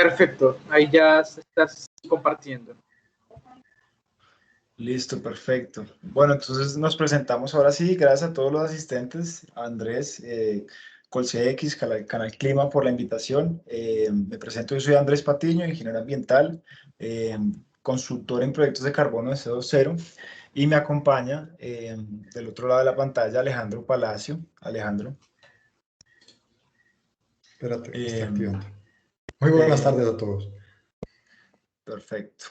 Perfecto, ahí ya estás compartiendo. Listo, perfecto. Bueno, entonces nos presentamos ahora sí, gracias a todos los asistentes, a Andrés, ColCX, Canal Clima por la invitación. Me presento, yo soy Andrés Patiño, ingeniero ambiental, consultor en proyectos de carbono de CO2 y me acompaña del otro lado de la pantalla Alejandro Palacio. Alejandro. Espérate, que está activando. Muy buenas tardes a todos. Perfecto.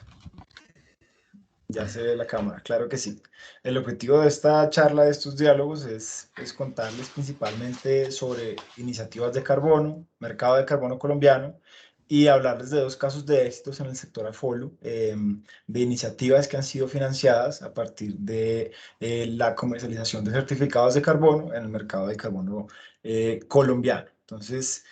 Ya se ve la cámara, claro que sí. El objetivo de esta charla, de estos diálogos, es contarles principalmente sobre iniciativas de carbono, mercado de carbono colombiano, y hablarles de dos casos de éxitos en el sector AFOLU, de iniciativas que han sido financiadas a partir de la comercialización de certificados de carbono en el mercado de carbono colombiano. Entonces,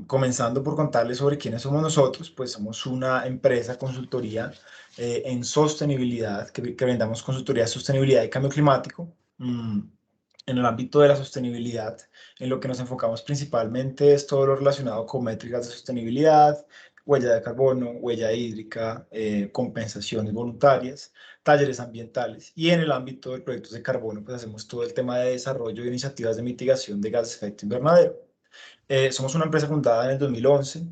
comenzando por contarles sobre quiénes somos nosotros, pues somos una empresa consultoría en sostenibilidad, que brindamos consultoría de sostenibilidad y cambio climático. En el ámbito de la sostenibilidad, en lo que nos enfocamos principalmente es todo lo relacionado con métricas de sostenibilidad, huella de carbono, huella hídrica, compensaciones voluntarias, talleres ambientales, y en el ámbito de proyectos de carbono, pues hacemos todo el tema de desarrollo de iniciativas de mitigación de gases de efecto invernadero. Somos una empresa fundada en el 2011.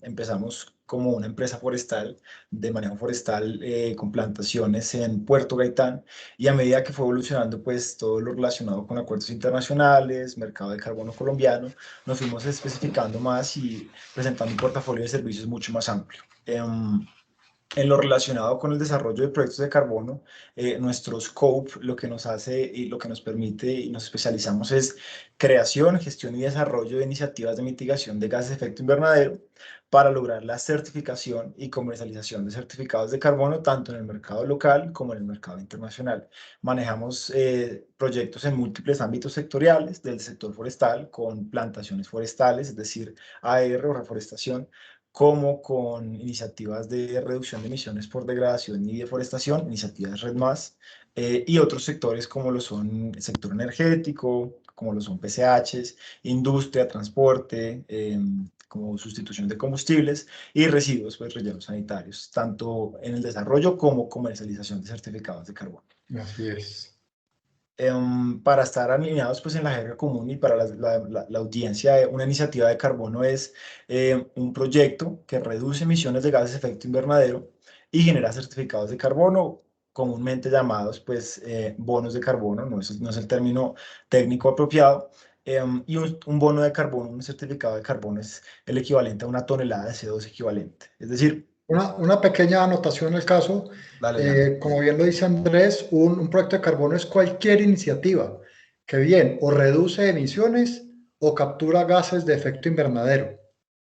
Empezamos como una empresa forestal, de manejo forestal, con plantaciones en Puerto Gaitán, y a medida que fue evolucionando pues todo lo relacionado con acuerdos internacionales, mercado de carbono colombiano, nos fuimos especificando más y presentando un portafolio de servicios mucho más amplio. En lo relacionado con el desarrollo de proyectos de carbono, nuestro scope, lo que nos hace y lo que nos permite y nos especializamos es creación, gestión y desarrollo de iniciativas de mitigación de gases de efecto invernadero para lograr la certificación y comercialización de certificados de carbono tanto en el mercado local como en el mercado internacional. Manejamos proyectos en múltiples ámbitos sectoriales del sector forestal con plantaciones forestales, es decir, AR o reforestación, como con iniciativas de reducción de emisiones por degradación y deforestación, iniciativas REDD+, y otros sectores como lo son el sector energético, como lo son PCHs, industria, transporte, como sustitución de combustibles y residuos, pues rellenos sanitarios, tanto en el desarrollo como comercialización de certificados de carbono. Así es. Para estar alineados pues en la jerga común y para la audiencia, una iniciativa de carbono es un proyecto que reduce emisiones de gases de efecto invernadero y genera certificados de carbono, comúnmente llamados pues bonos de carbono, no es el término técnico apropiado. Y un bono de carbono, un certificado de carbono es el equivalente a una tonelada de CO2 equivalente, es decir, Una pequeña anotación en el caso, como bien lo dice Andrés, un proyecto de carbono es cualquier iniciativa que bien o reduce emisiones o captura gases de efecto invernadero.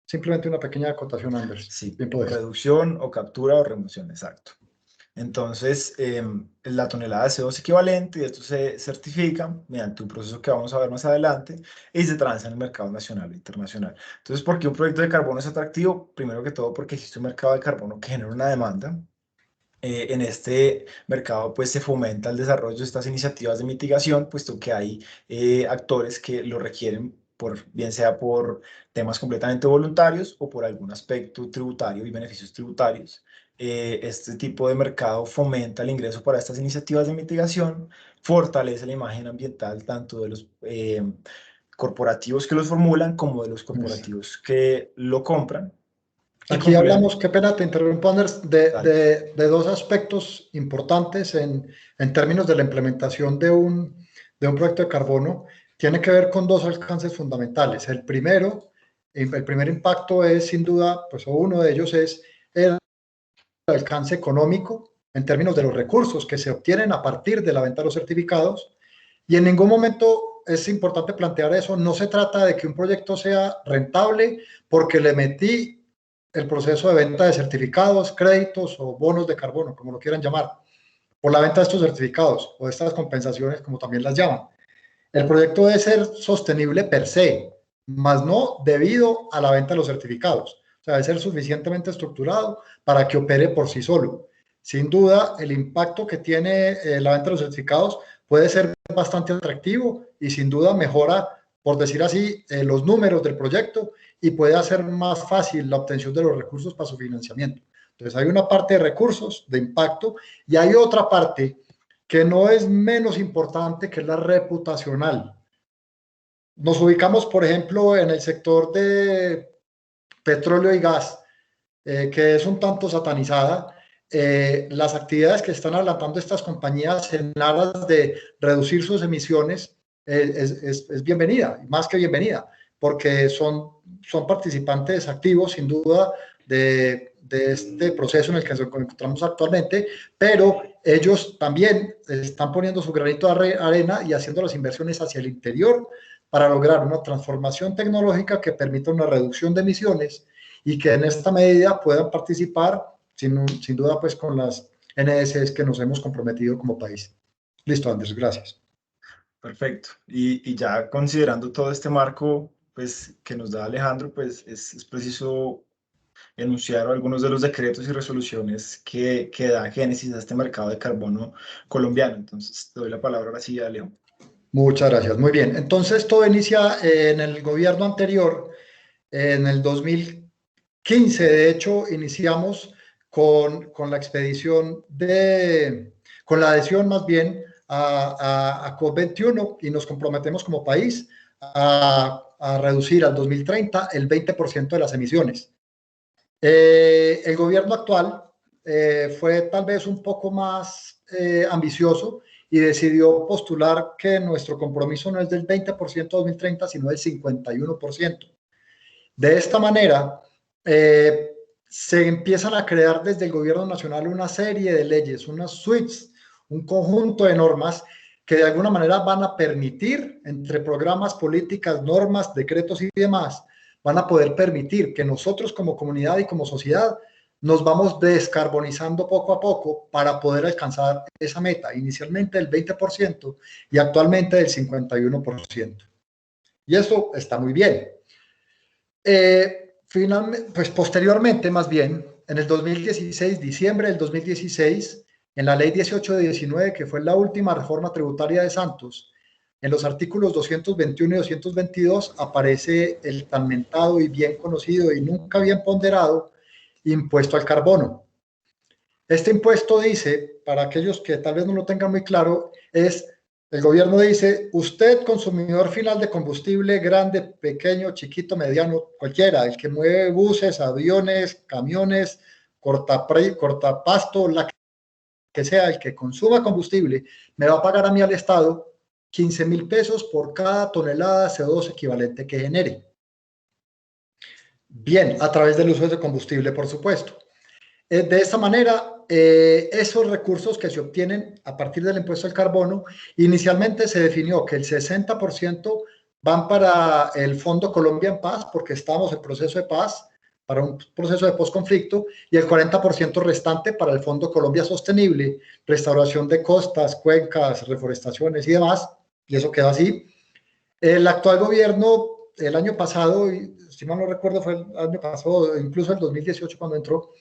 Simplemente una pequeña acotación, Andrés. Sí, bien podés. reducción o captura o remoción, exacto. Entonces, la tonelada de CO2 equivalente, y esto se certifica mediante un proceso que vamos a ver más adelante, y se transa en el mercado nacional e internacional. Entonces, ¿por qué un proyecto de carbono es atractivo? Primero que todo, porque existe un mercado de carbono que genera una demanda. En este mercado pues se fomenta el desarrollo de estas iniciativas de mitigación, puesto que hay actores que lo requieren, bien sea por temas completamente voluntarios o por algún aspecto tributario y beneficios tributarios. Este tipo de mercado fomenta el ingreso para estas iniciativas de mitigación, fortalece la imagen ambiental tanto de los corporativos que los formulan como de los corporativos que lo compran. Aquí hablamos, qué pena te interrumpo, Anders, de dos aspectos importantes en términos de la implementación de un proyecto de carbono. Tiene que ver con dos alcances fundamentales. El primer impacto es sin duda, pues uno de ellos es el alcance económico en términos de los recursos que se obtienen a partir de la venta de los certificados. Y en ningún momento es importante plantear eso. No se trata de que un proyecto sea rentable porque le metí el proceso de venta de certificados, créditos o bonos de carbono, como lo quieran llamar, por la venta de estos certificados o de estas compensaciones, como también las llaman. El proyecto debe ser sostenible per se, más no debido a la venta de los certificados. O sea, debe ser suficientemente estructurado para que opere por sí solo. Sin duda, el impacto que tiene la venta de los certificados puede ser bastante atractivo y sin duda mejora por decir así, los números del proyecto y puede hacer más fácil la obtención de los recursos para su financiamiento. Entonces hay una parte de recursos, de impacto, y hay otra parte que no es menos importante, que es la reputacional. Nos ubicamos, por ejemplo, en el sector de petróleo y gas, que es un tanto satanizada. Las actividades que están adelantando estas compañías en aras de reducir sus emisiones es bienvenida, más que bienvenida, porque son participantes activos, sin duda, de este proceso en el que nos encontramos actualmente, pero ellos también están poniendo su granito de arena y haciendo las inversiones hacia el interior para lograr una transformación tecnológica que permita una reducción de emisiones y que en esta medida puedan participar, sin duda, pues con las NDCs que nos hemos comprometido como país. Listo, Andrés, gracias. Perfecto. Y ya considerando todo este marco pues, que nos da Alejandro, pues es preciso enunciar algunos de los decretos y resoluciones que dan génesis a este mercado de carbono colombiano. Entonces, te doy la palabra ahora sí a León. Muchas gracias. Muy bien. Entonces, todo inicia en el gobierno anterior, en el 2015, de hecho, iniciamos con la expedición con la adhesión más bien a COP21 y nos comprometemos como país a reducir al 2030 el 20% de las emisiones. El gobierno actual fue tal vez un poco más ambicioso y decidió postular que nuestro compromiso no es del 20% 2030, sino del 51%. De esta manera, se empiezan a crear desde el gobierno nacional una serie de leyes, unas suites, un conjunto de normas que de alguna manera van a permitir, entre programas, políticas, normas, decretos y demás, van a poder permitir que nosotros como comunidad y como sociedad nos vamos descarbonizando poco a poco para poder alcanzar esa meta, inicialmente del 20% y actualmente del 51%. Y eso está muy bien. Finalmente, pues posteriormente, más bien, en el 2016, diciembre del 2016, en la ley 18 de 19, que fue la última reforma tributaria de Santos, en los artículos 221 y 222 aparece el tan mentado y bien conocido y nunca bien ponderado impuesto al carbono. Este impuesto dice, para aquellos que tal vez no lo tengan muy claro, el gobierno dice, usted consumidor final de combustible, grande, pequeño, chiquito, mediano, cualquiera, el que mueve buses, aviones, camiones, cortapasto, la que sea, el que consuma combustible, me va a pagar a mí al Estado 15.000 pesos por cada tonelada de CO2 equivalente que genere. Bien, a través del uso de combustible, por supuesto. De esta manera, esos recursos que se obtienen a partir del impuesto al carbono, inicialmente se definió que el 60% van para el Fondo Colombia en Paz, porque estamos en proceso de paz, para un proceso de posconflicto, y el 40% restante para el Fondo Colombia Sostenible, restauración de costas, cuencas, reforestaciones y demás, y eso quedó así. El actual gobierno, el año pasado, si mal no recuerdo fue el año pasado, incluso el 2018 cuando entró,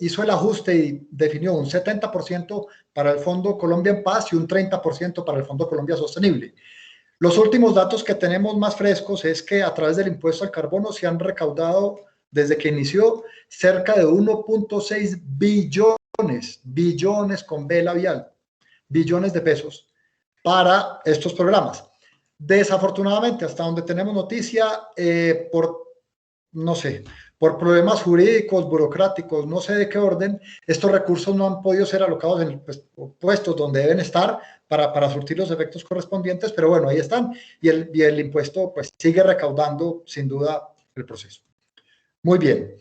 hizo el ajuste y definió un 70% para el Fondo Colombia en Paz y un 30% para el Fondo Colombia Sostenible. Los últimos datos que tenemos más frescos es que a través del impuesto al carbono se han recaudado, desde que inició, cerca de 1.6 billones con B labial, billones de pesos para estos programas. Desafortunadamente, hasta donde tenemos noticia, por problemas jurídicos, burocráticos, no sé de qué orden, estos recursos no han podido ser alocados en puestos donde deben estar para surtir los efectos correspondientes, pero bueno, ahí están, y el impuesto pues sigue recaudando sin duda el proceso. Muy bien.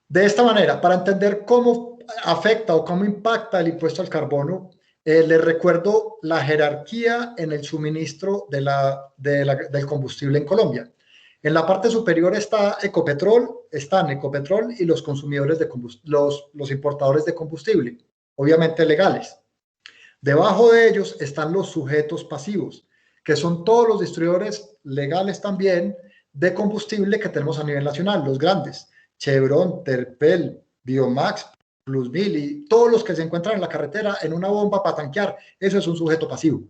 De esta manera, para entender cómo afecta o cómo impacta el impuesto al carbono, les recuerdo la jerarquía en el suministro del combustible en Colombia. En la parte superior están Ecopetrol y los consumidores de los importadores de combustible, obviamente legales. Debajo de ellos están los sujetos pasivos, que son todos los distribuidores legales también de combustible que tenemos a nivel nacional, los grandes, Chevron, Terpel, Biomax, Plusmil y todos los que se encuentran en la carretera en una bomba para tanquear, eso es un sujeto pasivo.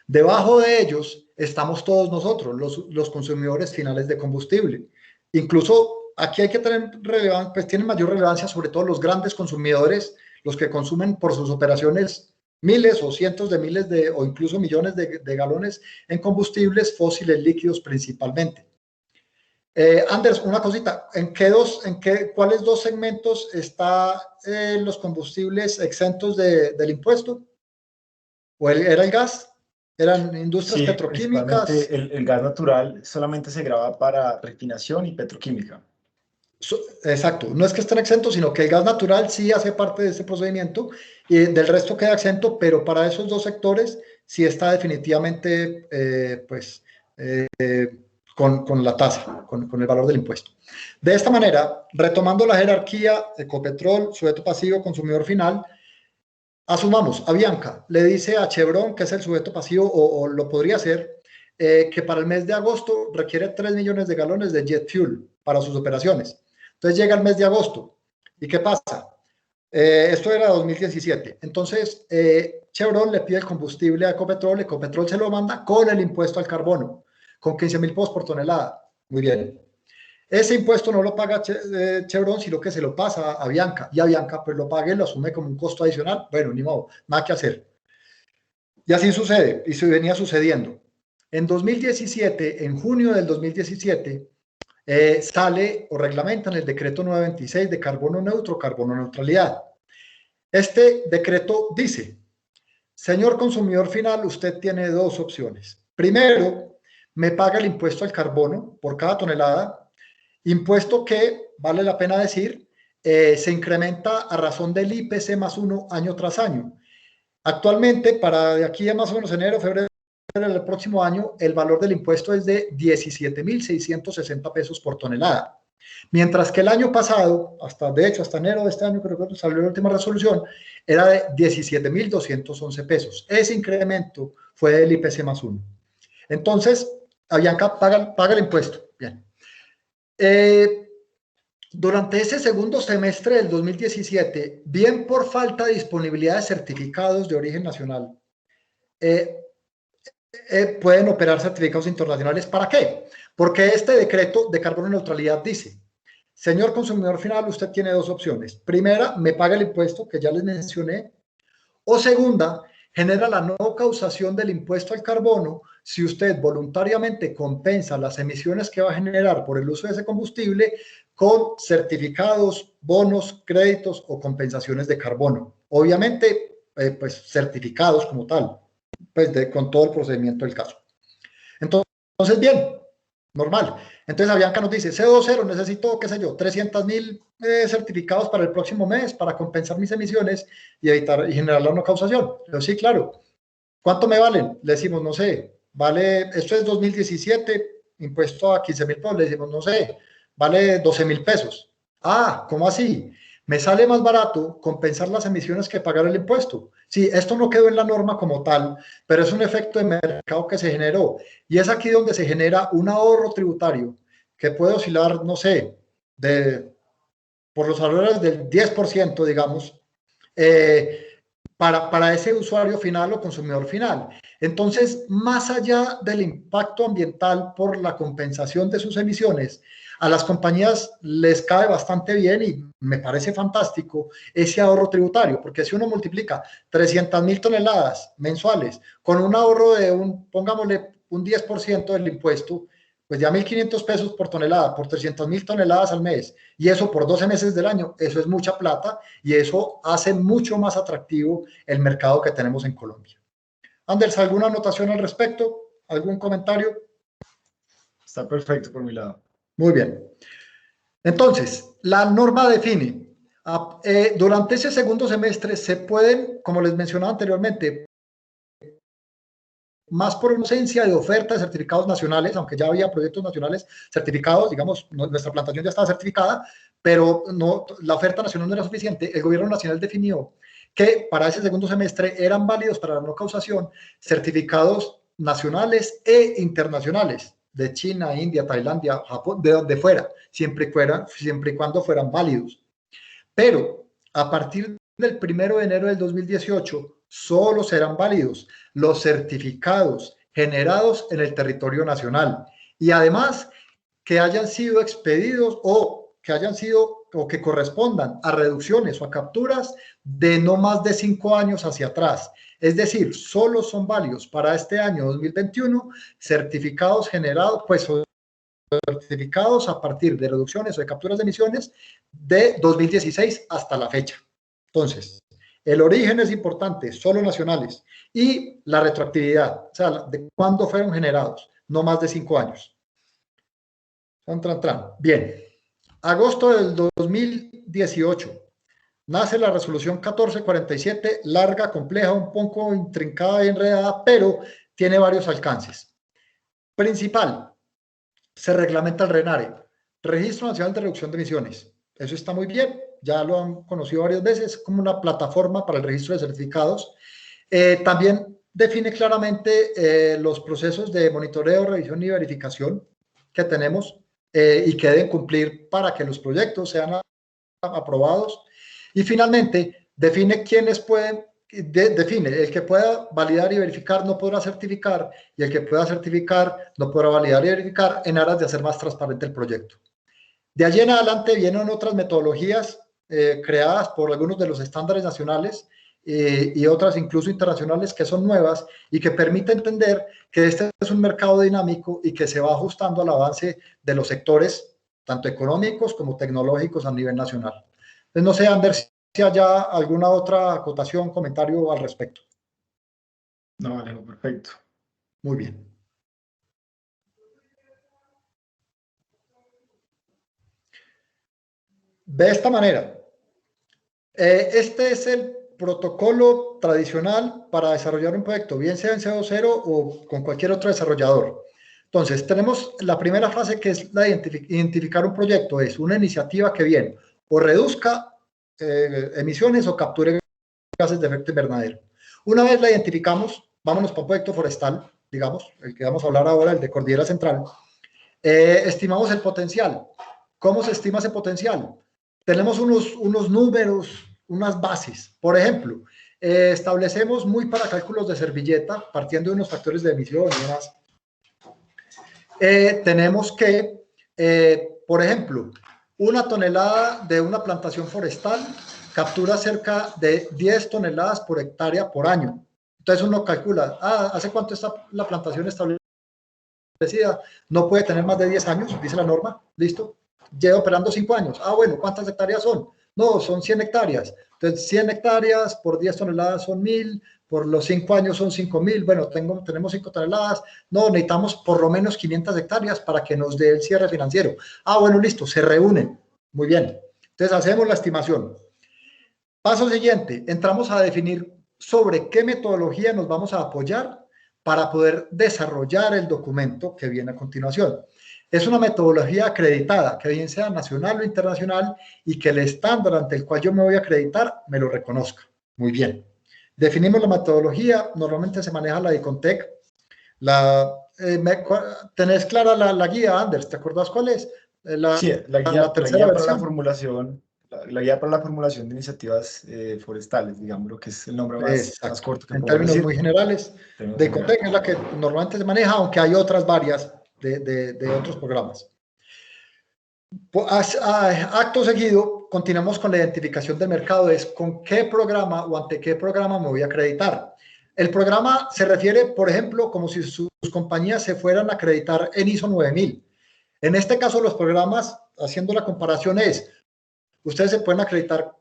Debajo de ellos estamos todos nosotros, los consumidores finales de combustible. Incluso aquí hay que tener relevancia, pues tienen mayor relevancia sobre todo los grandes consumidores, los que consumen por sus operaciones miles o cientos de miles o incluso millones de galones en combustibles fósiles líquidos principalmente. Anders, una cosita, ¿cuáles dos segmentos están los combustibles exentos del impuesto? ¿O era el gas? ¿Eran industrias petroquímicas? Principalmente el gas natural solamente se graba para refinación y petroquímica. Exacto, no es que estén exentos, sino que el gas natural sí hace parte de este procedimiento y del resto queda exento, pero para esos dos sectores sí está definitivamente con la tasa, con el valor del impuesto. De esta manera, retomando la jerarquía, Ecopetrol, sujeto pasivo, consumidor final, asumamos, Avianca le dice a Chevron, que es el sujeto pasivo, o lo podría ser, que para el mes de agosto requiere 3 millones de galones de jet fuel para sus operaciones. Entonces llega el mes de agosto. ¿Y qué pasa? Esto era 2017. Entonces, Chevron le pide el combustible a Ecopetrol, Ecopetrol se lo manda con el impuesto al carbono, con 15.000 pesos por tonelada. Muy bien. Ese impuesto no lo paga Chevron, sino que se lo pasa a Avianca, y Avianca pues lo paga y lo asume como un costo adicional. Bueno, ni modo, nada que hacer. Y así sucede, y se venía sucediendo. En 2017, en junio del 2017, sale o reglamentan el decreto 926 de carbono neutro, carbono neutralidad. Este decreto dice, señor consumidor final, usted tiene dos opciones. Primero, me paga el impuesto al carbono por cada tonelada, impuesto que, vale la pena decir, se incrementa a razón del IPC más 1 año tras año. Actualmente, para de aquí a más o menos enero, febrero del próximo año, el valor del impuesto es de 17.660 pesos por tonelada. Mientras que el año pasado, de hecho hasta enero de este año, creo que salió la última resolución, era de 17.211 pesos. Ese incremento fue del IPC más 1. Entonces, Avianca paga el impuesto. Bien. Durante ese segundo semestre del 2017, bien por falta de disponibilidad de certificados de origen nacional, pueden operar certificados internacionales. ¿Para qué? Porque este decreto de carbono neutralidad dice, señor consumidor final, usted tiene dos opciones. Primera, me paga el impuesto que ya les mencioné. O segunda, genera la no causación del impuesto al carbono si usted voluntariamente compensa las emisiones que va a generar por el uso de ese combustible con certificados, bonos, créditos o compensaciones de carbono. Obviamente, pues certificados como tal, pues con todo el procedimiento del caso. Entonces, bien, normal. Entonces Avianca nos dice, C20, necesito, qué sé yo, 300.000 certificados para el próximo mes para compensar mis emisiones y evitar y generar la no causación. Pero sí, claro. ¿Cuánto me valen? Le decimos, no sé, vale, esto es 2017, impuesto a 15.000 pesos, le decimos, no sé, vale 12.000 pesos. Ah, ¿cómo así? Me sale más barato compensar las emisiones que pagar el impuesto. Sí, esto no quedó en la norma como tal, pero es un efecto de mercado que se generó. Y es aquí donde se genera un ahorro tributario que puede oscilar, no sé, por los valores del 10%, digamos, para ese usuario final o consumidor final. Entonces, más allá del impacto ambiental por la compensación de sus emisiones, a las compañías les cae bastante bien y me parece fantástico ese ahorro tributario, porque si uno multiplica 300.000 toneladas mensuales con un ahorro de pongámosle un 10% del impuesto, pues ya 1.500 pesos por tonelada, por 300.000 toneladas al mes, y eso por 12 meses del año, eso es mucha plata y eso hace mucho más atractivo el mercado que tenemos en Colombia. Anders, ¿alguna anotación al respecto? ¿Algún comentario? Está perfecto por mi lado. Muy bien. Entonces, la norma define, durante ese segundo semestre se pueden, como les mencionaba anteriormente, más por ausencia de oferta de certificados nacionales, aunque ya había proyectos nacionales certificados, digamos, nuestra plantación ya estaba certificada, pero no, la oferta nacional no era suficiente. El gobierno nacional definió que para ese segundo semestre eran válidos para la no causación certificados nacionales e internacionales de China, India, Tailandia, Japón, de donde fuera, siempre y cuando fueran válidos. Pero a partir del 1 de enero del 2018, solo serán válidos los certificados generados en el territorio nacional y además que hayan sido expedidos o que hayan sido o que correspondan a reducciones o a capturas de no más de 5 años hacia atrás. Es decir, solo son válidos para este año 2021 certificados generados, pues certificados a partir de reducciones o de capturas de emisiones de 2016 hasta la fecha. Entonces, el origen es importante, solo nacionales, y la retroactividad, o sea, de cuándo fueron generados, no más de 5 años. Bien, agosto del 2018, nace la resolución 1447, larga, compleja, un poco intrincada y enredada, pero tiene varios alcances. Principal, se reglamenta el RENARE, Registro Nacional de Reducción de Emisiones. Eso está muy bien, ya lo han conocido varias veces, como una plataforma para el registro de certificados. También define claramente los procesos de monitoreo, revisión y verificación que tenemos y que deben cumplir para que los proyectos sean aprobados. Y finalmente, define quiénes pueden, define el que pueda validar y verificar no podrá certificar y el que pueda certificar no podrá validar y verificar en aras de hacer más transparente el proyecto. De allí en adelante vienen otras metodologías creadas por algunos de los estándares nacionales y otras incluso internacionales que son nuevas y que permiten entender que este es un mercado dinámico y que se va ajustando al avance de los sectores, tanto económicos como tecnológicos a nivel nacional. Entonces, no sé, Anders, si haya alguna otra acotación, comentario al respecto. No, Alejo, perfecto. Muy bien. De esta manera, este es el protocolo tradicional para desarrollar un proyecto, bien sea en CO0 o con cualquier otro desarrollador. Entonces, tenemos la primera fase que es la identificar un proyecto, es una iniciativa que bien o reduzca emisiones o capture gases de efecto invernadero. Una vez la identificamos, vámonos para un proyecto forestal, digamos, el que vamos a hablar ahora, el de Cordillera Central. Estimamos el potencial. ¿Cómo se estima ese potencial? Tenemos unos números, unas bases. Por ejemplo, establecemos muy para cálculos de servilleta, partiendo de unos factores de emisión y demás. Tenemos que, por ejemplo, una tonelada de una plantación forestal captura cerca de 10 toneladas por hectárea por año. Entonces uno calcula, ¿hace cuánto está la plantación establecida? No puede tener más de 10 años, dice la norma, listo. Lleva operando 5 años. Bueno, ¿cuántas hectáreas son? No, son 100 hectáreas. Entonces, 100 hectáreas por 10 toneladas son 1000, por los 5 años son 5000. Bueno, tenemos 5 toneladas. No, necesitamos por lo menos 500 hectáreas para que nos dé el cierre financiero. Bueno, listo, se reúnen. Muy bien. Entonces, hacemos la estimación. Paso siguiente, entramos a definir sobre qué metodología nos vamos a apoyar para poder desarrollar el documento que viene a continuación. Es una metodología acreditada, que bien sea nacional o internacional, y que el estándar ante el cual yo me voy a acreditar me lo reconozca. Muy bien. Definimos la metodología, normalmente se maneja la de ICONTEC. ¿Tenés clara la guía, Anders? ¿Te acordás cuál es? Sí, la guía tercera para versión. la formulación. La guía para la formulación de iniciativas forestales, digamos, lo que es el nombre más corto que en puedo términos decir. muy generales, de ICONTEC es la que normalmente se maneja, aunque hay otras varias de otros programas. Acto seguido, continuamos con la identificación del mercado, es con qué programa o ante qué programa me voy a acreditar. El programa se refiere, por ejemplo, como si sus compañías se fueran a acreditar en ISO 9000. En este caso, los programas, haciendo la comparación, ustedes se pueden acreditar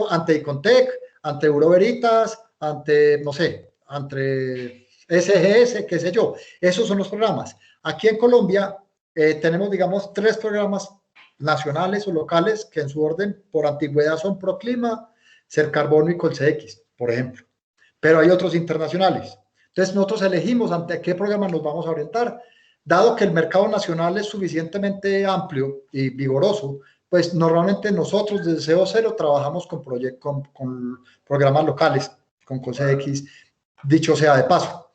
ante ICONTEC, ante Bureau Veritas, ante, no sé, ante SGS, qué sé yo. Esos son los programas. Aquí en Colombia tenemos, digamos, 3 programas nacionales o locales que en su orden por antigüedad son Proclima, Cercarbono y Colcex, por ejemplo. Pero hay otros internacionales. Entonces nosotros elegimos ante qué programa nos vamos a orientar. Dado que el mercado nacional es suficientemente amplio y vigoroso, pues normalmente nosotros desde CO0 trabajamos con programas locales, con Colcex, dicho sea de paso.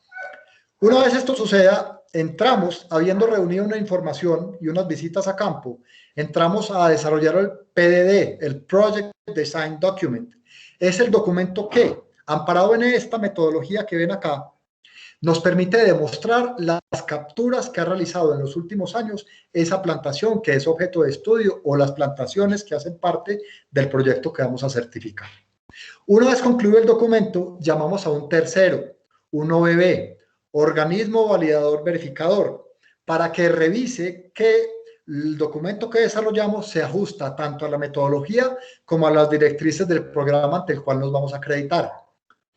Una vez esto suceda, entramos, habiendo reunido una información y unas visitas a campo, entramos a desarrollar el PDD, el Project Design Document. Es el documento que, Amparado en esta metodología que ven acá, nos permite demostrar las capturas que ha realizado en los últimos años esa plantación que es objeto de estudio o las plantaciones que hacen parte del proyecto que vamos a certificar. Una vez concluido el documento, llamamos a un tercero, un OVB, Organismo Validador Verificador, para que revise que el documento que desarrollamos se ajusta tanto a la metodología como a las directrices del programa ante el cual nos vamos a acreditar.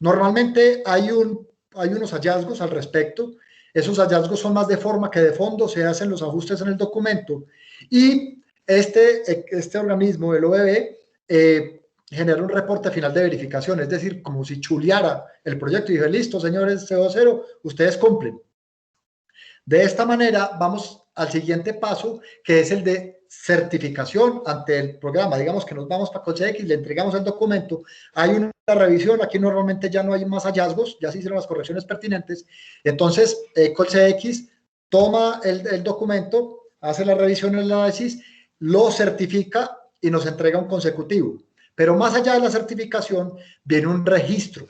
Normalmente hay unos hallazgos al respecto. Esos hallazgos son más de forma que de fondo, se hacen los ajustes en el documento y este organismo, el OVB, genera un reporte final de verificación, es decir, como si chuleara el proyecto y dije, listo, señores CO0, ustedes cumplen. De esta manera vamos al siguiente paso, que es el de certificación ante el programa. Digamos que nos vamos para COLSEX, le entregamos el documento, hay una revisión, aquí normalmente ya no hay más hallazgos, ya se hicieron las correcciones pertinentes, entonces COLSEX toma el documento, hace la revisión, el análisis, lo certifica y nos entrega un consecutivo. Pero más allá de la certificación viene un registro.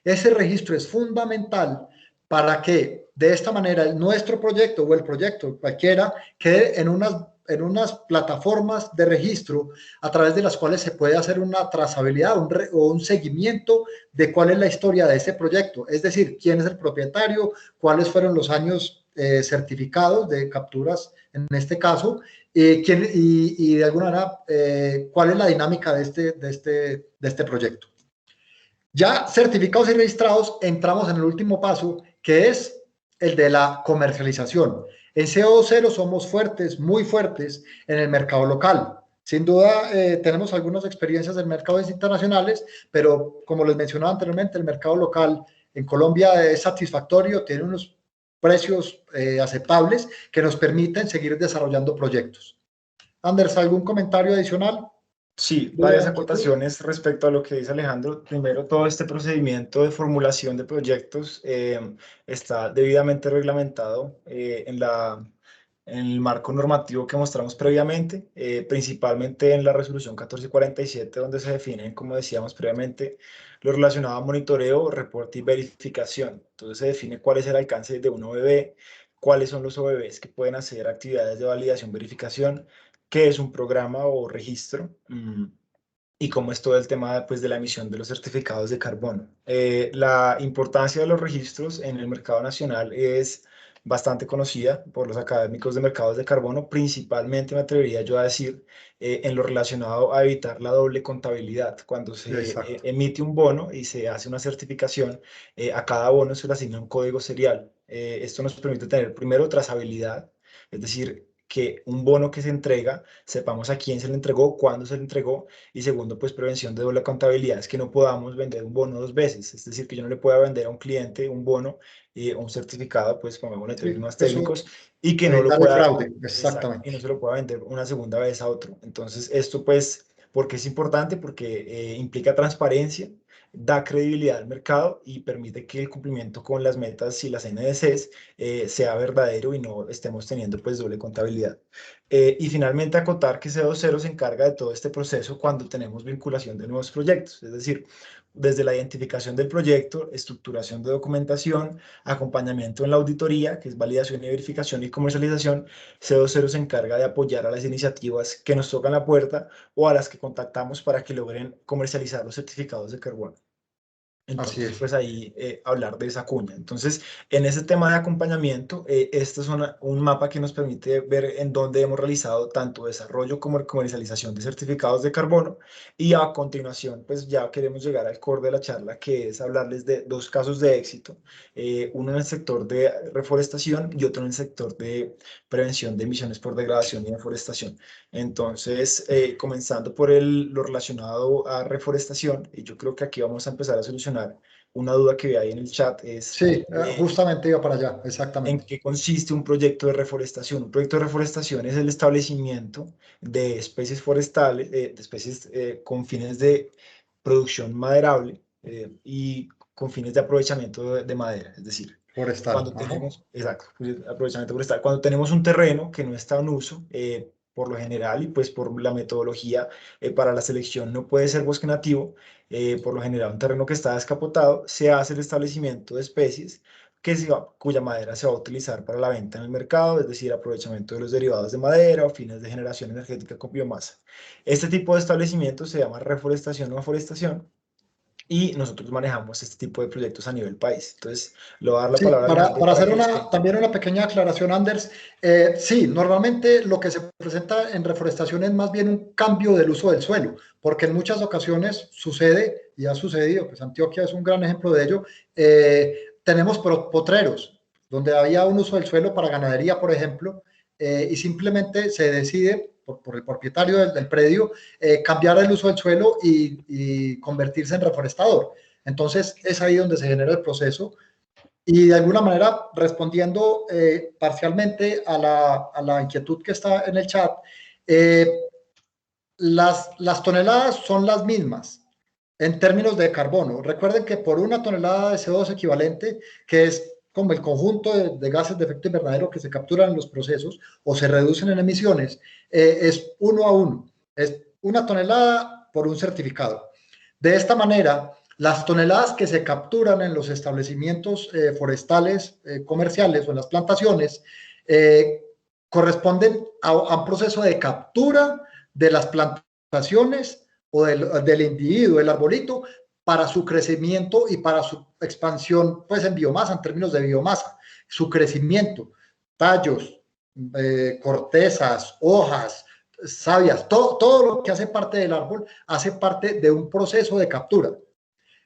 Ese registro es fundamental para que de esta manera nuestro proyecto o el proyecto cualquiera quede en unas plataformas de registro a través de las cuales se puede hacer una trazabilidad o un seguimiento de cuál es la historia de ese proyecto, es decir, quién es el propietario, cuáles fueron los años certificados de capturas en este caso, y de alguna manera cuál es la dinámica de este proyecto. Ya certificados y registrados, entramos en el último paso, que es el de la comercialización. En CO0 somos fuertes, muy fuertes en el mercado local. Sin duda, tenemos algunas experiencias en mercados internacionales, pero como les mencionaba anteriormente, el mercado local en Colombia es satisfactorio, tiene unos precios aceptables que nos permiten seguir desarrollando proyectos. Anders, ¿algún comentario adicional? Sí, varias acotaciones respecto a lo que dice Alejandro. Primero, todo este procedimiento de formulación de proyectos está debidamente reglamentado en el marco normativo que mostramos previamente, principalmente en la resolución 1447, donde se definen, como decíamos previamente, lo relacionado a monitoreo, reporte y verificación. Entonces se define cuál es el alcance de un OVB, cuáles son los OVBs que pueden hacer actividades de validación, verificación, qué es un programa o registro, y cómo es todo el tema pues, de la emisión de los certificados de carbono. La importancia de los registros en el mercado nacional es bastante conocida por los académicos de mercados de carbono, principalmente me atrevería yo a decir en lo relacionado a evitar la doble contabilidad. Cuando se emite un bono y se hace una certificación, a cada bono se le asigna un código serial. Esto nos permite tener primero trazabilidad, es decir, que un bono que se entrega, sepamos a quién se le entregó, cuándo se le entregó, y segundo, pues prevención de doble contabilidad, es que no podamos vender un bono dos veces, es decir, que yo no le pueda vender a un cliente un bono o un certificado, pues pongámosle términos técnicos, y que no lo pueda, fraude, exactamente. y no se lo pueda vender una segunda vez a otro. Entonces, esto pues, ¿por qué es importante? Porque implica transparencia, da credibilidad al mercado y permite que el cumplimiento con las metas y las NDCs sea verdadero y no estemos teniendo pues doble contabilidad. Y finalmente acotar que CO0 se encarga de todo este proceso cuando tenemos vinculación de nuevos proyectos, es decir, desde la identificación del proyecto, estructuración de documentación, acompañamiento en la auditoría, que es validación y verificación y comercialización, CO0 se encarga de apoyar a las iniciativas que nos tocan la puerta o a las que contactamos para que logren comercializar los certificados de carbono. Entonces, pues ahí hablar de esa cuña. Entonces, en ese tema de acompañamiento, este es un mapa que nos permite ver en dónde hemos realizado tanto desarrollo como comercialización de certificados de carbono. Y a continuación, pues ya queremos llegar al core de la charla, que es hablarles de dos casos de éxito. Uno en el sector de reforestación y otro en el sector de prevención de emisiones por degradación y deforestación. Entonces, comenzando por lo relacionado a reforestación, y yo creo que aquí vamos a empezar a solucionar una duda que hay en el chat, es sí, justamente iba para allá, exactamente. ¿En qué consiste un proyecto de reforestación? Un proyecto de reforestación es el establecimiento de especies forestales, de especies con fines de producción maderable y con fines de aprovechamiento de madera, es decir, forestal. cuando tenemos, exacto, aprovechamiento forestal, cuando tenemos un terreno que no está en uso, por lo general y pues por la metodología para la selección no puede ser bosque nativo, por lo general un terreno que está descapotado, se hace el establecimiento de especies cuya madera se va a utilizar para la venta en el mercado, es decir, aprovechamiento de los derivados de madera o fines de generación energética con biomasa. Este tipo de establecimiento se llama reforestación o afforestación y nosotros manejamos este tipo de proyectos a nivel país. Entonces, le voy a dar la Sí, palabra a Alejandro para para hacer que les cuente. también una pequeña aclaración, Anders, sí, normalmente lo que se presenta en reforestación es más bien un cambio del uso del suelo, porque en muchas ocasiones sucede, y ha sucedido, pues Antioquia es un gran ejemplo de ello, tenemos potreros, donde había un uso del suelo para ganadería, por ejemplo, y simplemente se decide por el propietario del predio cambiar el uso del suelo y convertirse en reforestador. Entonces, es ahí donde se genera el proceso. Y de alguna manera, respondiendo parcialmente a la inquietud que está en el chat, eh, las toneladas son las mismas en términos de carbono. Recuerden que por una tonelada de CO2 equivalente, que es como el conjunto de gases de efecto invernadero que se capturan en los procesos o se reducen en emisiones, es 1 a 1. Es una tonelada por un certificado. De esta manera, las toneladas que se capturan en los establecimientos forestales comerciales o en las plantaciones corresponden a un proceso de captura de las plantaciones o del individuo, el arbolito, para su crecimiento y para su expansión, pues en biomasa, en términos de biomasa, su crecimiento, tallos, cortezas, hojas, sabias, todo lo que hace parte del árbol hace parte de un proceso de captura.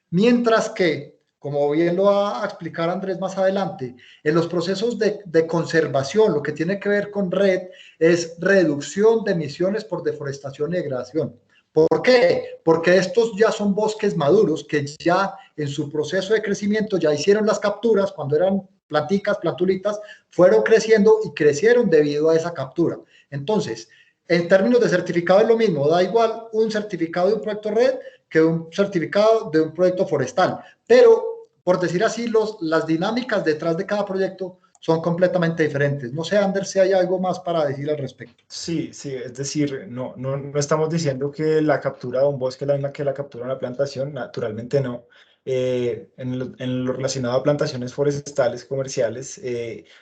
Mientras que, como bien lo va a explicar Andrés más adelante, en los procesos de conservación, lo que tiene que ver con REDD es reducción de emisiones por deforestación y degradación. ¿Por qué? Porque estos ya son bosques maduros que ya en su proceso de crecimiento ya hicieron las capturas cuando eran planticas, plantulitas, fueron creciendo y crecieron debido a esa captura. Entonces, en términos de certificado es lo mismo, da igual un certificado de un proyecto REDD que un certificado de un proyecto forestal. Pero, por decir así, las dinámicas detrás de cada proyecto son completamente diferentes. No sé, Anders, si hay algo más para decir al respecto. Sí, sí, es decir, no estamos diciendo que la captura de un bosque es la misma que la captura de una plantación, naturalmente no. En lo relacionado a plantaciones forestales comerciales,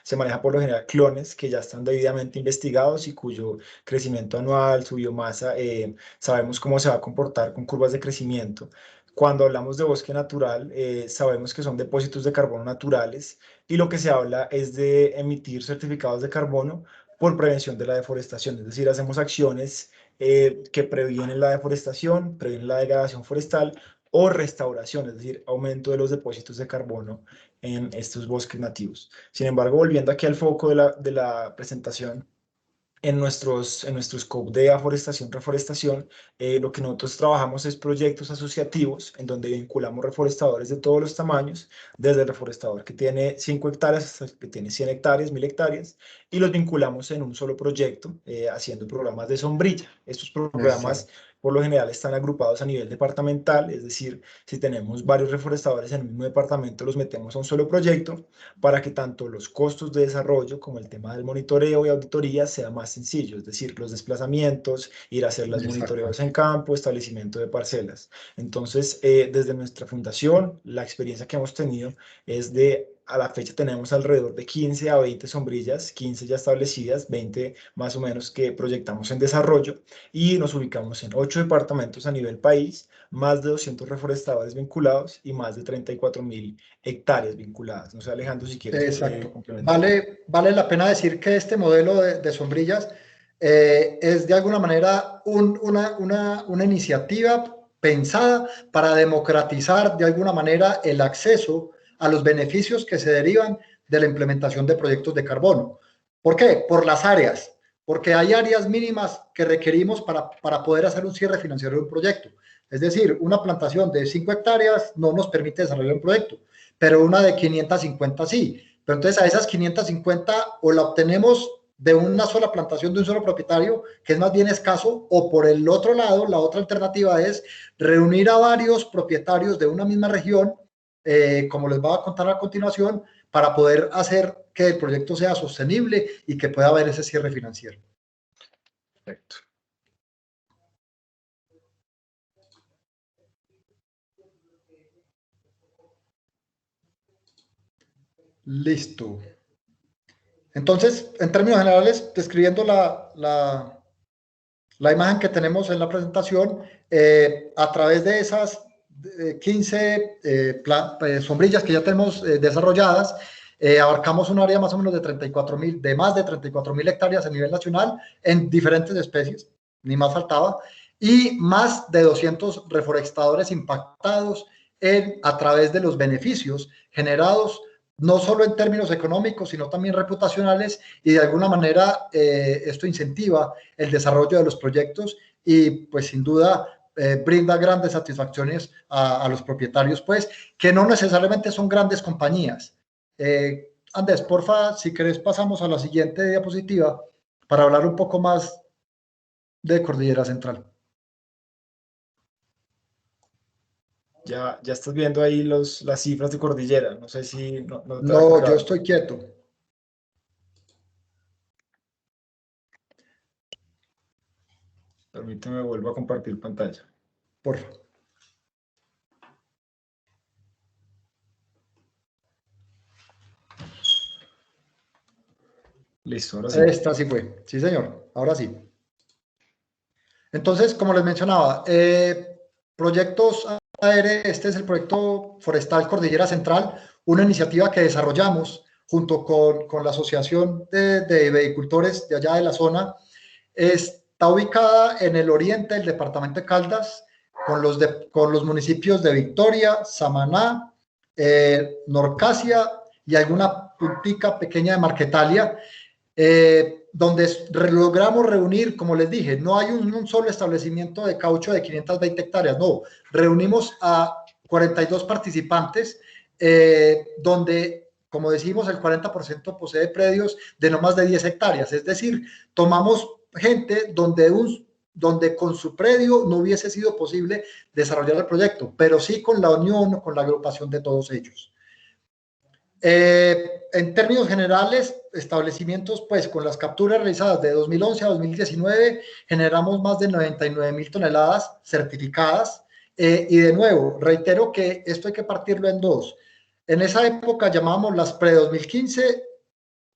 se maneja por lo general clones que ya están debidamente investigados y cuyo crecimiento anual, su biomasa, sabemos cómo se va a comportar con curvas de crecimiento. Cuando hablamos de bosque natural, sabemos que son depósitos de carbono naturales y lo que se habla es de emitir certificados de carbono por prevención de la deforestación, es decir, hacemos acciones que previenen la deforestación, previenen la degradación forestal o restauración, es decir, aumento de los depósitos de carbono en estos bosques nativos. Sin embargo, volviendo aquí al foco de la presentación, en nuestro scope de aforestación, reforestación, lo que nosotros trabajamos es proyectos asociativos en donde vinculamos reforestadores de todos los tamaños, desde el reforestador que tiene 5 hectáreas hasta el que tiene 100 hectáreas, 1000 hectáreas, y los vinculamos en un solo proyecto, haciendo programas de sombrilla. Estos programas, por lo general, están agrupados a nivel departamental, es decir, si tenemos varios reforestadores en el mismo departamento, los metemos a un solo proyecto para que tanto los costos de desarrollo como el tema del monitoreo y auditoría sea más sencillo, es decir, los desplazamientos, ir a hacer los monitoreos en campo, establecimiento de parcelas. Entonces, desde nuestra fundación, la experiencia que hemos tenido es a la fecha tenemos alrededor de 15 a 20 sombrillas, 15 ya establecidas, 20 más o menos que proyectamos en desarrollo y nos ubicamos en 8 departamentos a nivel país, más de 200 reforestadores vinculados y más de 34.000 hectáreas vinculadas. No sé, Alejandro, si quieres Exacto. complementar. Vale la pena decir que este modelo de sombrillas es de alguna manera una iniciativa pensada para democratizar de alguna manera el acceso a los beneficios que se derivan de la implementación de proyectos de carbono. ¿Por qué? Por las áreas, porque hay áreas mínimas que requerimos para poder hacer un cierre financiero de un proyecto. Es decir, una plantación de 5 hectáreas no nos permite desarrollar un proyecto, pero una de 550 sí. Pero entonces a esas 550 o la obtenemos de una sola plantación de un solo propietario, que es más bien escaso, o por el otro lado, la otra alternativa es reunir a varios propietarios de una misma región, como les voy a contar a continuación, para poder hacer que el proyecto sea sostenible y que pueda haber ese cierre financiero. Perfecto. Listo. Entonces, en términos generales, describiendo la imagen que tenemos en la presentación, a través de esas 15 sombrillas que ya tenemos desarrolladas, abarcamos un área más o menos de más de 34.000 hectáreas a nivel nacional en diferentes especies, ni más faltaba, y más de 200 reforestadores impactados a través de los beneficios generados no solo en términos económicos, sino también reputacionales, y de alguna manera esto incentiva el desarrollo de los proyectos y pues sin duda brinda grandes satisfacciones a los propietarios, pues que no necesariamente son grandes compañías. Andrés, porfa, si querés pasamos a la siguiente diapositiva para hablar un poco más de Cordillera Central. Ya estás viendo ahí las cifras de Cordillera. No sé si... No, yo estoy quieto. Permíteme, vuelvo a compartir pantalla. Por favor. Listo, ahora sí. Esta sí fue. Sí, señor. Ahora sí. Entonces, como les mencionaba, proyectos AR, este es el proyecto forestal Cordillera Central, una iniciativa que desarrollamos junto con la Asociación de Vehicultores de allá de la zona. Está ubicada en el oriente del departamento de Caldas, con los municipios de Victoria, Samaná, Norcasia y alguna puntica pequeña de Marquetalia, donde logramos reunir, como les dije, no hay un solo establecimiento de caucho de 520 hectáreas, no, reunimos a 42 participantes, donde, como decimos, el 40% posee predios de no más de 10 hectáreas, es decir, tomamos gente donde con su predio no hubiese sido posible desarrollar el proyecto, pero sí con la unión, con la agrupación de todos ellos. En términos generales, establecimientos, pues con las capturas realizadas de 2011 a 2019, generamos más de 99.000 toneladas certificadas. Y de nuevo, reitero que esto hay que partirlo en dos. En esa época llamábamos las pre-2015,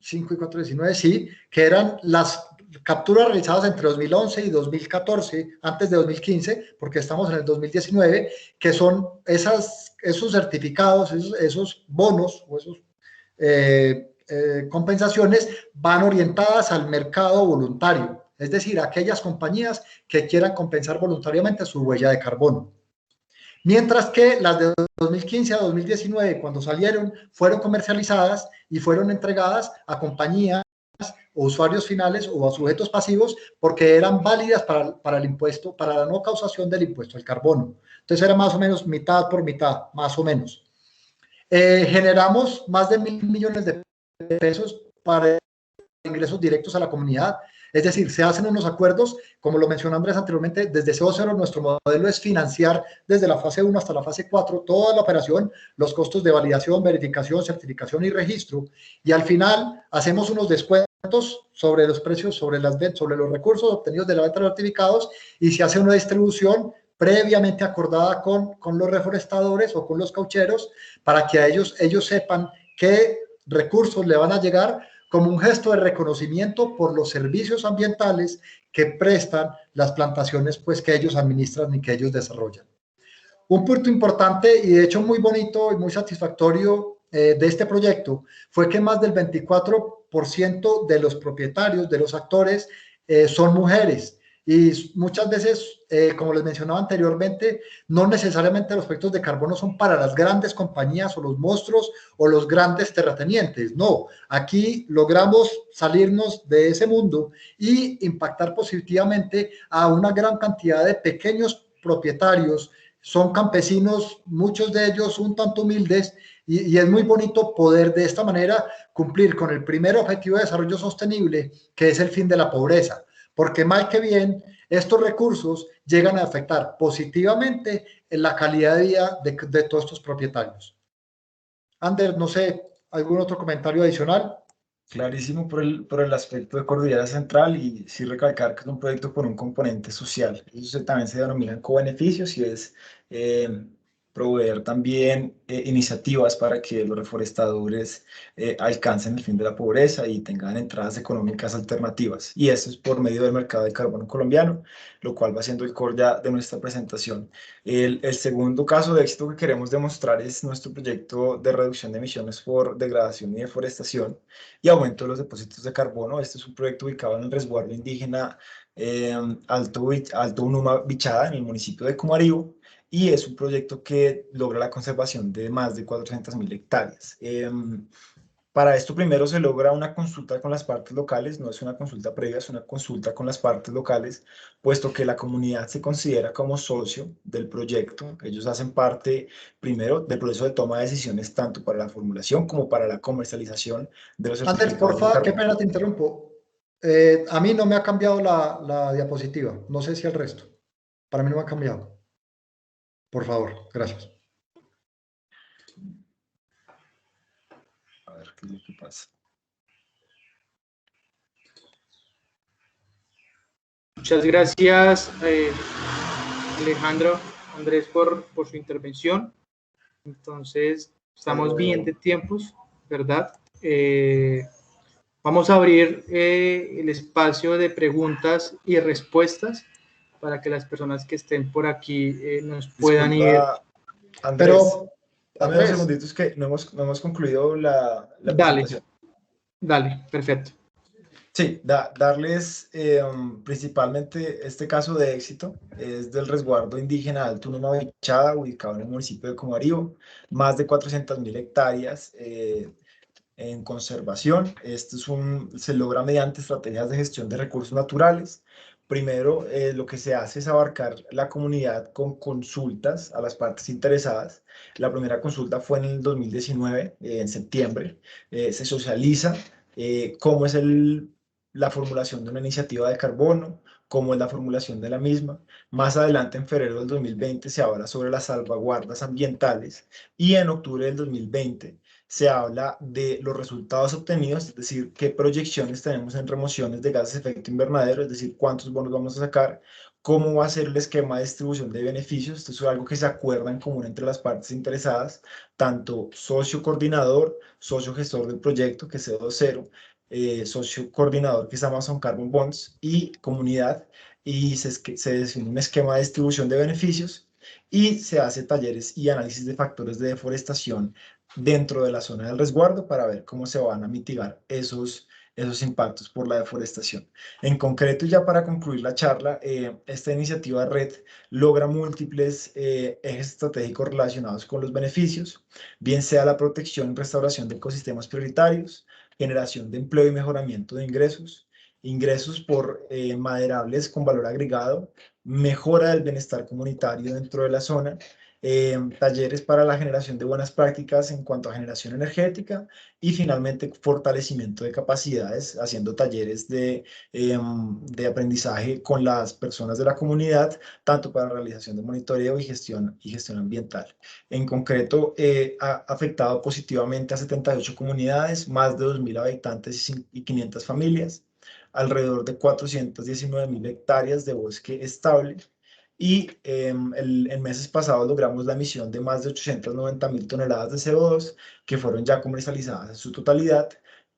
5 y 4, 19, sí, que eran las capturas realizadas entre 2011 y 2014, antes de 2015, porque estamos en el 2019, que son esos certificados, esos bonos o esos compensaciones van orientadas al mercado voluntario, es decir, aquellas compañías que quieran compensar voluntariamente su huella de carbono. Mientras que las de 2015 a 2019, cuando salieron, fueron comercializadas y fueron entregadas a compañías o usuarios finales o a sujetos pasivos porque eran válidas para el impuesto, para la no causación del impuesto al carbono. Entonces era más o menos mitad por mitad, más o menos. Generamos más de 1.000 millones de pesos para ingresos directos a la comunidad. Es decir, se hacen unos acuerdos, como lo mencionó Andrés anteriormente, desde CO0 nuestro modelo es financiar desde la fase 1 hasta la fase 4 toda la operación, los costos de validación, verificación, certificación y registro, y al final hacemos unos descuentos sobre los precios, sobre los recursos obtenidos de la venta de los certificados, y se hace una distribución previamente acordada con los reforestadores o con los caucheros para que ellos sepan qué recursos le van a llegar como un gesto de reconocimiento por los servicios ambientales que prestan las plantaciones pues, que ellos administran y que ellos desarrollan. Un punto importante y de hecho muy bonito y muy satisfactorio de este proyecto fue que más del 24% de los propietarios, de los actores, son mujeres. Y muchas veces, como les mencionaba anteriormente, no necesariamente los proyectos de carbono son para las grandes compañías o los monstruos o los grandes terratenientes. No, aquí logramos salirnos de ese mundo y impactar positivamente a una gran cantidad de pequeños propietarios. Son campesinos, muchos de ellos un tanto humildes, y es muy bonito poder de esta manera cumplir con el primer objetivo de desarrollo sostenible, que es el fin de la pobreza. Porque mal que bien, estos recursos llegan a afectar positivamente en la calidad de vida de todos estos propietarios. Ander, no sé, ¿algún otro comentario adicional? Clarísimo por el aspecto de Cordillera Central y sí recalcar que es un proyecto con un componente social. Eso también se denominan co-beneficios y es eh, proveer también iniciativas para que los reforestadores alcancen el fin de la pobreza y tengan entradas económicas alternativas. Y eso es por medio del mercado de carbono colombiano, lo cual va siendo el core ya de nuestra presentación. El segundo caso de éxito que queremos demostrar es nuestro proyecto de reducción de emisiones por degradación y deforestación y aumento de los depósitos de carbono. Este es un proyecto ubicado en el resguardo indígena Alto Unuma Bichada, en el municipio de Comarío, y es un proyecto que logra la conservación de más de 400.000 hectáreas. Para esto primero se logra una consulta con las partes locales, no es una consulta previa, es una consulta con las partes locales, puesto que la comunidad se considera como socio del proyecto. Ellos hacen parte primero del proceso de toma de decisiones tanto para la formulación como para la comercialización de los Ander, certificados de porfa, qué carbono. pena te interrumpo. A mí no me ha cambiado la diapositiva, no sé si el resto. Para mí no me ha cambiado. Por favor, gracias. A ver qué es lo que pasa. Muchas gracias, Alejandro, Andrés, por su intervención. Entonces, estamos bien de tiempos, ¿verdad? Vamos a abrir el espacio de preguntas y respuestas para que las personas que estén por aquí nos puedan ir. Disculpa, Andrés, Pero, dame dos Andrés, segunditos que no hemos concluido la Dale, presentación. dale, perfecto. Sí, darles principalmente este caso de éxito es del resguardo indígena Alto Unuma Bichada, ubicado en el municipio de Comarío, más de 400.000 hectáreas en conservación. Se logra mediante estrategias de gestión de recursos naturales. Primero, lo que se hace es abarcar la comunidad con consultas a las partes interesadas. La primera consulta fue en el 2019, en septiembre. Se socializa cómo es la formulación de una iniciativa de carbono, cómo es la formulación de la misma. Más adelante, en febrero del 2020, se habla sobre las salvaguardas ambientales y en octubre del 2020 se habla de los resultados obtenidos, es decir, qué proyecciones tenemos en remociones de gases de efecto invernadero, es decir, cuántos bonos vamos a sacar, cómo va a ser el esquema de distribución de beneficios. Esto es algo que se acuerda en común entre las partes interesadas, tanto socio coordinador, socio gestor del proyecto, que es CO2, socio coordinador, que es Amazon Carbon Bonds, y comunidad, y se define un esquema de distribución de beneficios y se hace talleres y análisis de factores de deforestación dentro de la zona del resguardo para ver cómo se van a mitigar esos impactos por la deforestación. En concreto, ya para concluir la charla, esta iniciativa RED logra múltiples ejes estratégicos relacionados con los beneficios, bien sea la protección y restauración de ecosistemas prioritarios, generación de empleo y mejoramiento de ingresos por maderables con valor agregado, mejora del bienestar comunitario dentro de la zona, talleres para la generación de buenas prácticas en cuanto a generación energética y finalmente fortalecimiento de capacidades, haciendo talleres de aprendizaje con las personas de la comunidad, tanto para realización de monitoreo y gestión ambiental. En concreto, ha afectado positivamente a 78 comunidades, más de 2.000 habitantes y 500 familias, alrededor de 419.000 hectáreas de bosque estable, y en meses pasados logramos la emisión de más de 890.000 toneladas de CO2 que fueron ya comercializadas en su totalidad,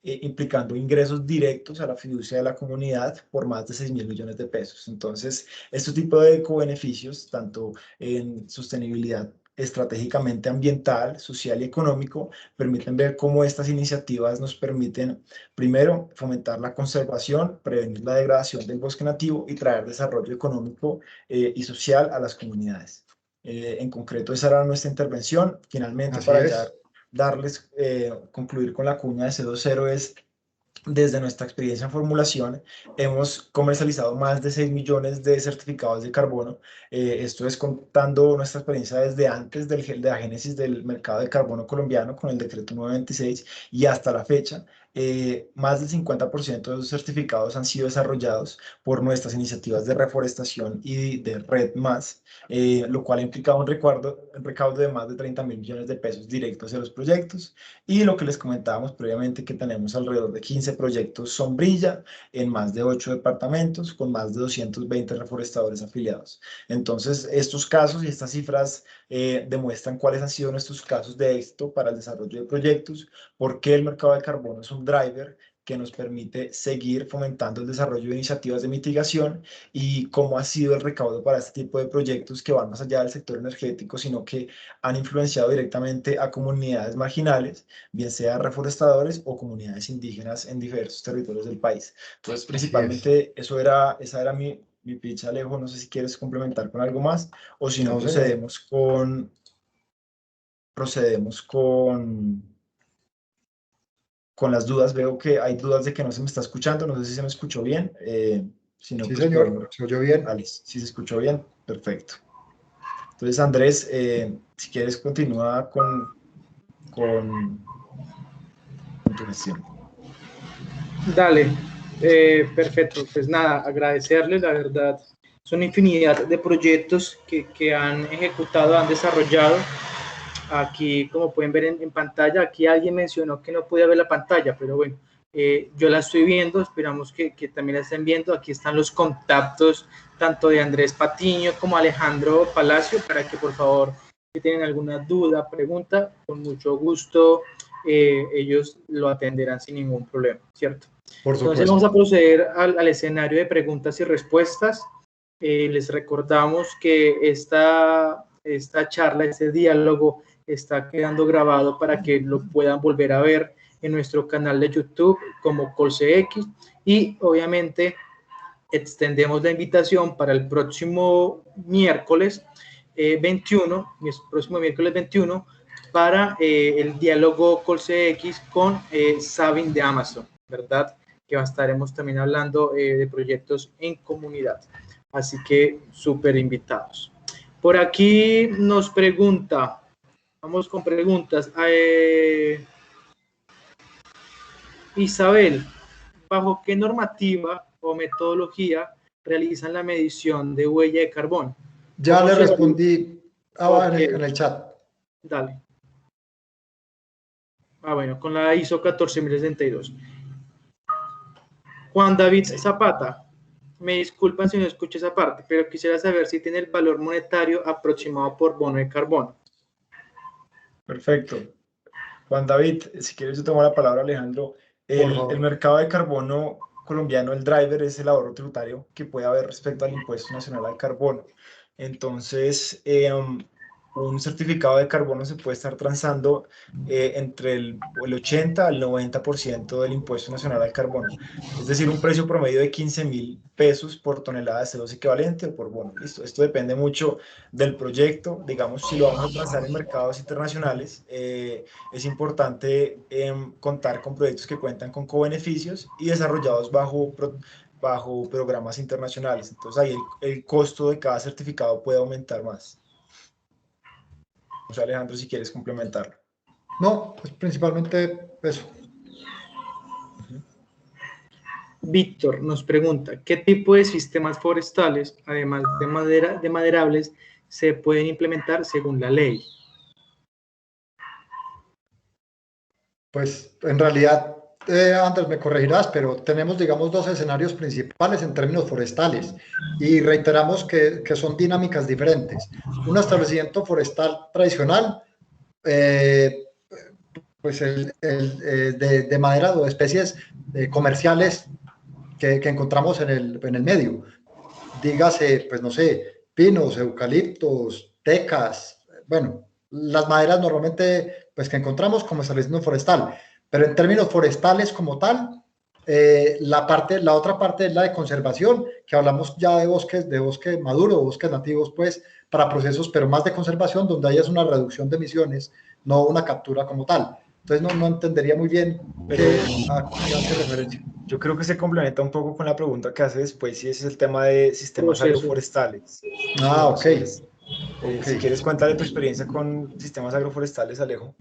implicando ingresos directos a la fiducia de la comunidad por más de 6.000 millones de pesos. Entonces, este tipo de ecobeneficios, tanto en sostenibilidad estratégicamente ambiental, social y económico, permiten ver cómo estas iniciativas nos permiten, primero, fomentar la conservación, prevenir la degradación del bosque nativo y traer desarrollo económico y social a las comunidades. En concreto, esa era nuestra intervención. Finalmente, así para ya es. concluir con la cuña de C20 es, desde nuestra experiencia en formulación, hemos comercializado más de 6 millones de certificados de carbono. Esto es contando nuestra experiencia desde antes de la génesis del mercado de carbono colombiano con el decreto 926 y hasta la fecha. más del 50% de los certificados han sido desarrollados por nuestras iniciativas de reforestación y de Red Más, lo cual ha implicado un recaudo de más de 30.000 millones de pesos directos de los proyectos. Y lo que les comentábamos previamente, que tenemos alrededor de 15 proyectos sombrilla en más de 8 departamentos, con más de 220 reforestadores afiliados. Entonces, estos casos y estas cifras demuestran cuáles han sido nuestros casos de éxito para el desarrollo de proyectos, por qué el mercado de carbono es un driver que nos permite seguir fomentando el desarrollo de iniciativas de mitigación, y cómo ha sido el recaudo para este tipo de proyectos que van más allá del sector energético, sino que han influenciado directamente a comunidades marginales, bien sea reforestadores o comunidades indígenas en diversos territorios del país. Entonces, principalmente esa era mi pitch, Alejo. No sé si quieres complementar con algo más, o si no, No, señor. procedemos con las dudas. Veo que hay dudas de que no se me está escuchando, no sé si se me escuchó bien, si no, Sí, pues podemos. señor, se oyó bien. Alice, si se escuchó bien, perfecto. Entonces, Andrés, si quieres continúa con tu gestión. Dale, perfecto. Pues nada, agradecerles, la verdad. Son infinidad de proyectos que han ejecutado, han desarrollado. Aquí, como pueden ver en pantalla, aquí alguien mencionó que no podía ver la pantalla, pero bueno, yo la estoy viendo, esperamos que también la estén viendo. Aquí están los contactos tanto de Andrés Patiño como Alejandro Palacio, para que por favor, si tienen alguna duda, pregunta, con mucho gusto ellos lo atenderán sin ningún problema, ¿cierto? Por Entonces supuesto. vamos a proceder al escenario de preguntas y respuestas. Les recordamos que esta charla, este diálogo está quedando grabado para que lo puedan volver a ver en nuestro canal de YouTube como ColCX, y obviamente extendemos la invitación para el próximo miércoles 21, para el diálogo ColCX con Sabin de Amazon, ¿verdad? Que estaremos también hablando de proyectos en comunidad. Así que súper invitados. Por aquí nos pregunta, vamos con preguntas. Isabel, ¿bajo qué normativa o metodología realizan la medición de huella de carbono? Ya le respondí Okay. en el chat. Dale. Bueno, con la ISO 14062. Juan David Zapata, me disculpan si no escucho esa parte, pero quisiera saber si tiene el valor monetario aproximado por bono de carbono. Perfecto. Juan David, si quieres yo tomo la palabra, Alejandro. El mercado de carbono colombiano, el driver es el ahorro tributario que puede haber respecto al impuesto nacional al carbono. Entonces, un certificado de carbono se puede estar transando entre el 80 al 90% del impuesto nacional al carbono. Es decir, un precio promedio de 15.000 pesos por tonelada de CO2 equivalente o por bono. ¿Listo? Esto depende mucho del proyecto. Digamos, si lo vamos a transar en mercados internacionales, es importante contar con proyectos que cuentan con cobeneficios y desarrollados bajo programas internacionales. Entonces ahí el costo de cada certificado puede aumentar más. O sea, Alejandro, si quieres complementarlo. No, pues principalmente eso. Víctor nos pregunta, ¿qué tipo de sistemas forestales, además de maderables, se pueden implementar según la ley? Pues en realidad, Andrés, me corregirás, pero tenemos, digamos, dos escenarios principales en términos forestales y reiteramos que son dinámicas diferentes. Un establecimiento forestal tradicional, pues de madera o de especies comerciales que encontramos en el medio. Dígase, pues no sé, pinos, eucaliptos, tecas, bueno, las maderas normalmente pues que encontramos como establecimiento forestal, pero en términos forestales como tal, la otra parte es la de conservación, que hablamos ya de bosque maduro, bosques nativos, pues, para procesos, pero más de conservación, donde hay es una reducción de emisiones, no una captura como tal. Entonces no entendería muy bien a qué hace referencia. Yo creo que se complementa un poco con la pregunta que hace después, y ese es el tema de sistemas agroforestales. Ok. Si quieres, cuéntale tu experiencia con sistemas agroforestales, Alejo.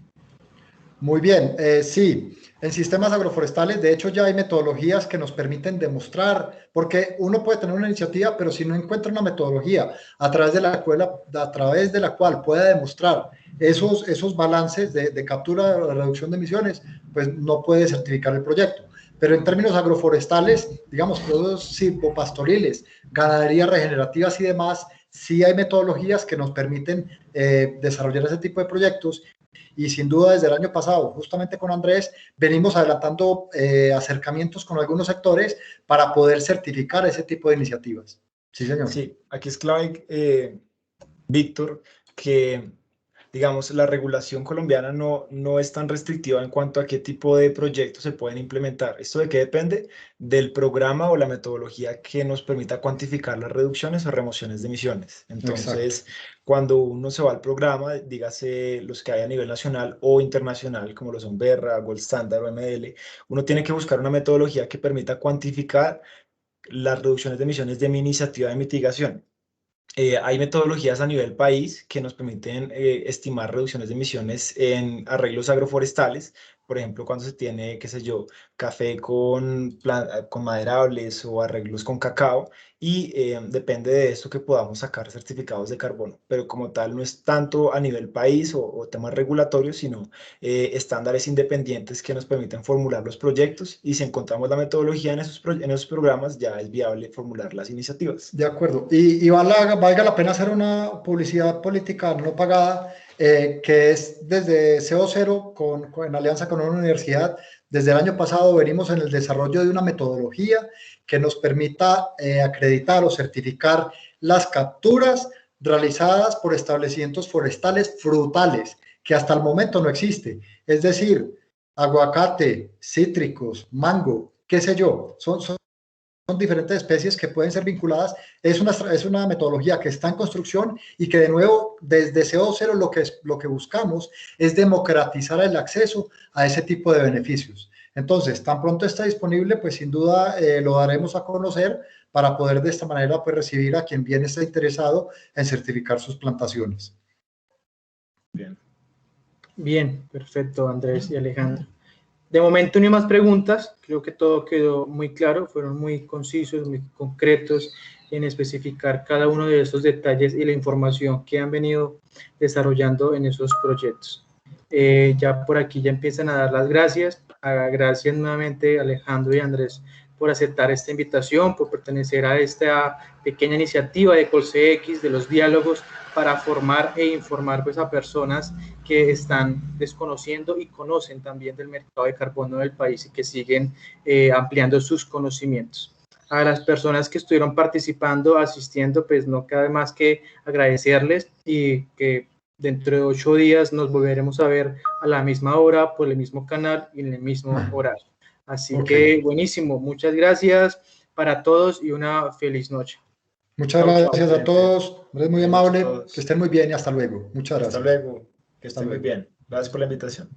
Muy bien, sí, en sistemas agroforestales, de hecho ya hay metodologías que nos permiten demostrar, porque uno puede tener una iniciativa, pero si no encuentra una metodología a través de la cual pueda demostrar esos balances de captura o de reducción de emisiones, pues no puede certificar el proyecto. Pero en términos agroforestales, digamos, productos silvopastoriles, ganadería regenerativas y demás, sí hay metodologías que nos permiten desarrollar ese tipo de proyectos. Y sin duda desde el año pasado, justamente con Andrés, venimos adelantando acercamientos con algunos sectores para poder certificar ese tipo de iniciativas. Sí, señor. Sí, aquí es clave, Víctor, que digamos, la regulación colombiana no es tan restrictiva en cuanto a qué tipo de proyectos se pueden implementar. ¿Esto de qué depende? Del programa o la metodología que nos permita cuantificar las reducciones o remociones de emisiones. Entonces, Exacto. cuando uno se va al programa, dígase los que hay a nivel nacional o internacional, como lo son Berra, Gold Standard o ML, uno tiene que buscar una metodología que permita cuantificar las reducciones de emisiones de mi iniciativa de mitigación. Hay metodologías a nivel país que nos permiten estimar reducciones de emisiones en arreglos agroforestales, por ejemplo, cuando se tiene, qué sé yo, café con maderables o arreglos con cacao, y depende de esto que podamos sacar certificados de carbono, pero como tal no es tanto a nivel país o temas regulatorios, sino estándares independientes que nos permiten formular los proyectos, y si encontramos la metodología en esos programas, ya es viable formular las iniciativas. De acuerdo. Y valga la pena hacer una publicidad política no pagada, que es desde CO0, en alianza con una universidad. Desde el año pasado venimos en el desarrollo de una metodología que nos permita acreditar o certificar las capturas realizadas por establecimientos forestales frutales, que hasta el momento no existe. Es decir, aguacate, cítricos, mango, qué sé yo, son diferentes especies que pueden ser vinculadas. Es una metodología que está en construcción y que de nuevo desde CO0 lo que buscamos es democratizar el acceso a ese tipo de beneficios. Entonces, tan pronto está disponible, pues sin duda lo daremos a conocer para poder de esta manera pues recibir a quien bien esté interesado en certificar sus plantaciones. Bien. Bien, perfecto, Andrés y Alejandro. De momento no hay más preguntas, creo que todo quedó muy claro, fueron muy concisos, muy concretos en especificar cada uno de esos detalles y la información que han venido desarrollando en esos proyectos. Ya por aquí ya empiezan a dar las gracias. Gracias nuevamente Alejandro y Andrés por aceptar esta invitación, por pertenecer a esta pequeña iniciativa de ColCX, de los diálogos para formar e informar pues, a personas que están desconociendo y conocen también del mercado de carbono del país y que siguen ampliando sus conocimientos. A las personas que estuvieron participando, asistiendo, pues no queda más que agradecerles y que dentro de 8 días nos volveremos a ver a la misma hora, por el mismo canal y en el mismo horario. Así que buenísimo, muchas gracias para todos y una feliz noche. Muchas gracias a todos, es muy amable, que estén muy bien y hasta luego. Muchas gracias. Hasta luego, que estén muy bien. Gracias por la invitación.